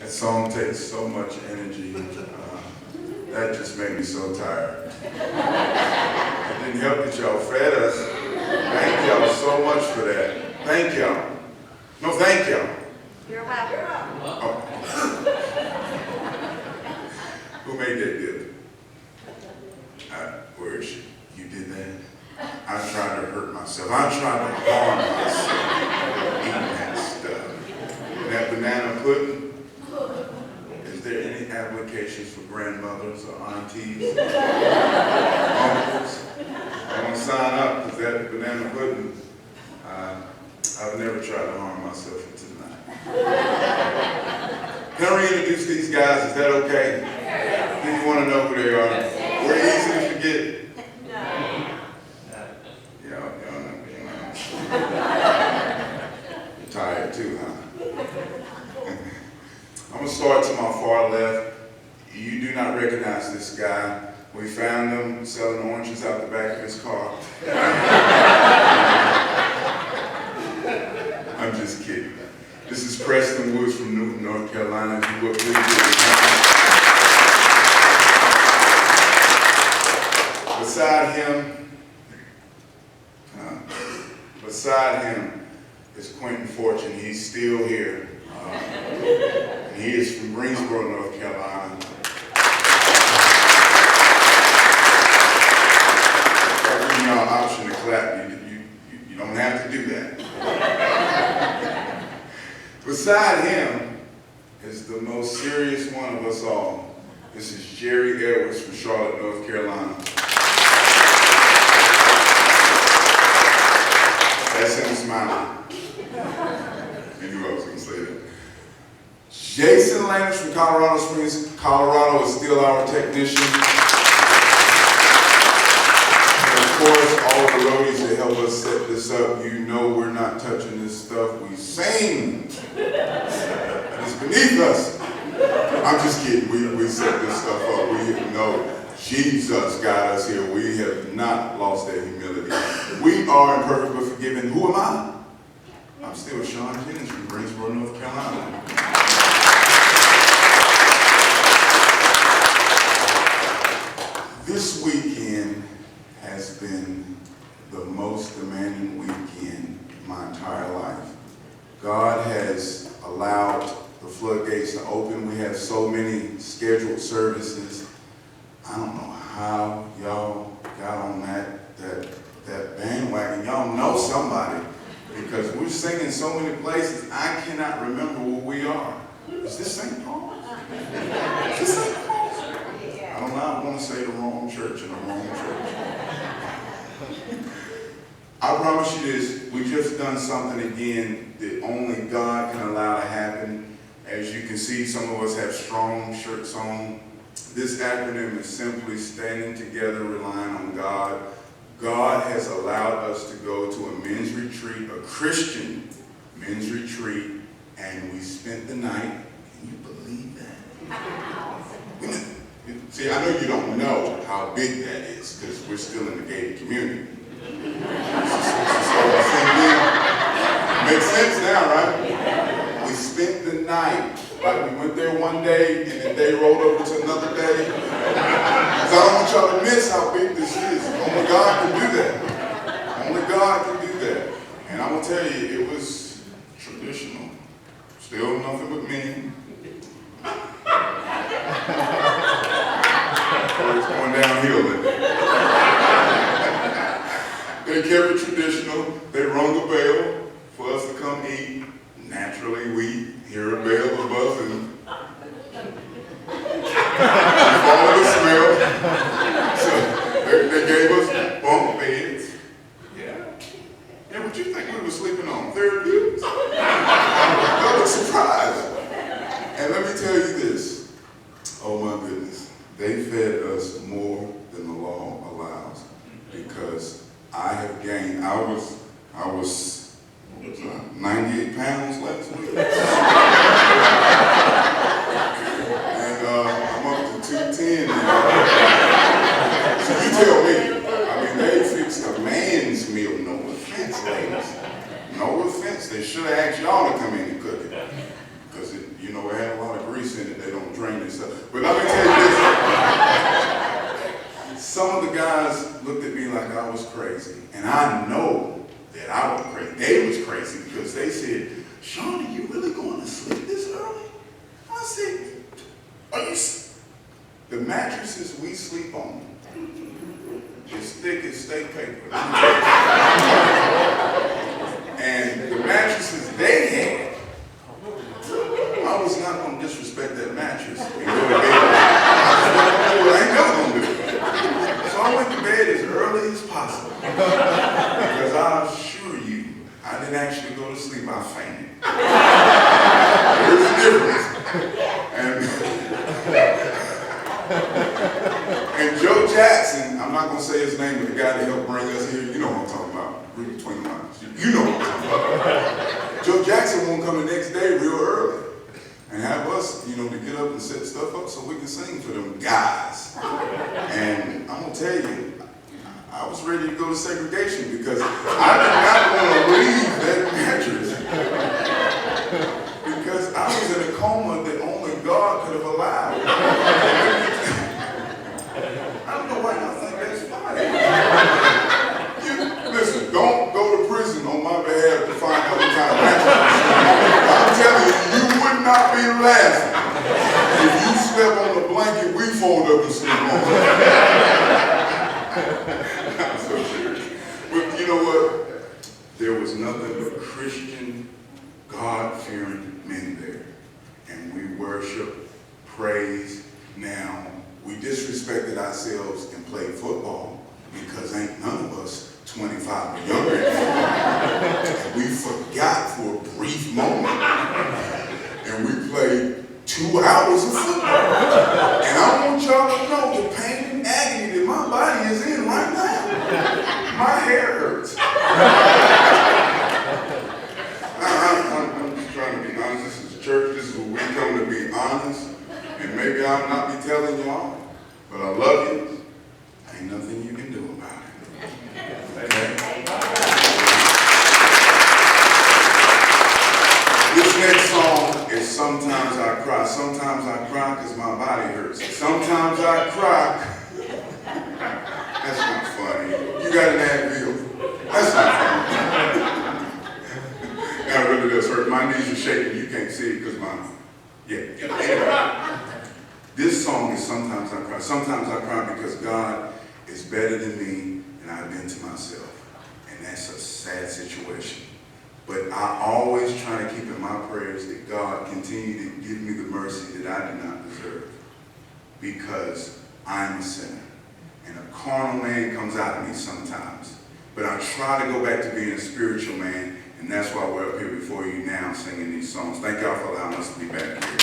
That song takes so much energy. That just made me so tired. It didn't help that y'all fed us. Thank y'all so much for that. Thank y'all. No, thank y'all. You're welcome. Oh. Who made that dip? Where is she? You did that? I tried to hurt myself. I tried to harm myself eating that stuff. And that banana pudding, is there any applications for grandmothers or aunties, uncles? I want to sign up because that banana pudding, I've never tried to harm myself until tonight. Can I reintroduce these guys? Is that okay? Do you want to know who they are? We're easy to forget. Y'all know. You're tired too, huh? I'm going to start to my far left. You do not recognize this guy. We found him selling oranges out the back of his car. I'm just kidding. This is Preston Woods from Newton, North Carolina. If you will please beside him is Quentin Fortune. He's still here. He is from Greensboro, North Carolina. I'm giving y'all an option to clap. You don't have to do that. Beside him is the most serious one of us all. This is Jerry Edwards from Charlotte, North Carolina. That's him smiling. And who else can say that? Jason Landers from Colorado Springs, Colorado is still our technician. And of course, all of the roadies that help us set this up, you know we're not touching this stuff. We sing. It's beneath us. I'm just kidding. We set this stuff up. We know Jesus got us here. We have not lost that humility. We are imperfect but forgiven. Who am I? I'm still Shawn from Greensboro, North Carolina. This weekend has been the most demanding weekend of my entire life. God has allowed the floodgates to open. We have so many scheduled services. I don't know how y'all got on that bandwagon. Y'all know somebody, because we're singing so many places. I cannot remember where we are. Is this St. Paul's? Is this St. Paul's? I don't know. I want to say the wrong church in the wrong church. I promise you this, we just done something again that only God can allow to happen. As you can see, some of us have strong shirts on. This acronym is simply standing together, relying on God. God has allowed us to go to a men's retreat, a Christian men's retreat, and we spent the night. Can you believe that? See, I know you don't know how big that is, because we're still in the gated community. Makes sense now, right? We spent the night. Like we went there one day, and the day rolled over to another day. Because I don't want y'all to miss how big this is. Only God can do that. Only God can do that. And I'm going to tell you, it was traditional. Still nothing but men. It's going downhill. They kept it traditional. They rung a bell for us to come eat. Naturally, we hear a bell above and follow the smell. So they gave us bunk beds. Yeah, what you think we were sleeping on? Therapeutics? I was surprised. And let me tell you this. Oh my goodness. They fed us more than the law allows, because I have gained, I was 98 pounds last week. in it, they don't drain and stuff. But let me tell you this. Some of the guys looked at me like I was crazy. And I know that I was crazy. They was crazy because they said, Shawn, are you really going to sleep this early? I said, are you? The mattresses we sleep on, as thick as steak paper. And the mattresses they had, I was not going to disrespect that mattress and go to bed. I ain't never going to do it. So I went to bed as early as possible. Because I assure you, I didn't actually go to sleep, I fainted. There's a difference. And Joe Jackson, I'm not going to say his name, but the guy that helped bring us here, you know what I'm talking about. Read between the lines. You know what I'm talking about. Joe Jackson won't come the next day real early and have us, to get up and set stuff up so we can sing for them guys. And I'm going to tell you, I was ready to go to segregation because I did not want to leave that mattress. Because I was in a coma that only God could have allowed. I don't know why y'all think that's funny. Listen, don't go to prison on my behalf to find out what kind of mattress. I'm telling you, you would not be laughing if you slept on the blanket we fold up and sleep on. I'm so serious. But you know what? There was nothing but Christian, God-fearing men there. And we worship, praise. Now, we disrespected ourselves and played football because ain't none of us 25 or younger in football. And we forgot for a brief moment. And we played 2 hours of football. And I want y'all to know the pain and agony that my body is in right now. My hair hurts. I'm just trying to be honest. This is church. This is where we come to be honest. And maybe I'll not be telling y'all, but I love you. Ain't nothing you can do about it. Okay? This next song is Sometimes I Cry. Sometimes I cry because my body hurts. Sometimes I cry. That's not funny. You got an Advil. That's not funny. That really does hurt. My knees are shaking. You can't see it because anyway. This song is Sometimes I Cry. Sometimes I cry because God is better than me and I've been to myself. And that's a sad situation. But I always try to keep in my prayers that God continue to give me the mercy that I do not deserve. Because I'm a sinner. And a carnal man comes out of me sometimes. But I try to go back to being a spiritual man. And that's why we're up here before you now singing these songs. Thank y'all for allowing us to be back here.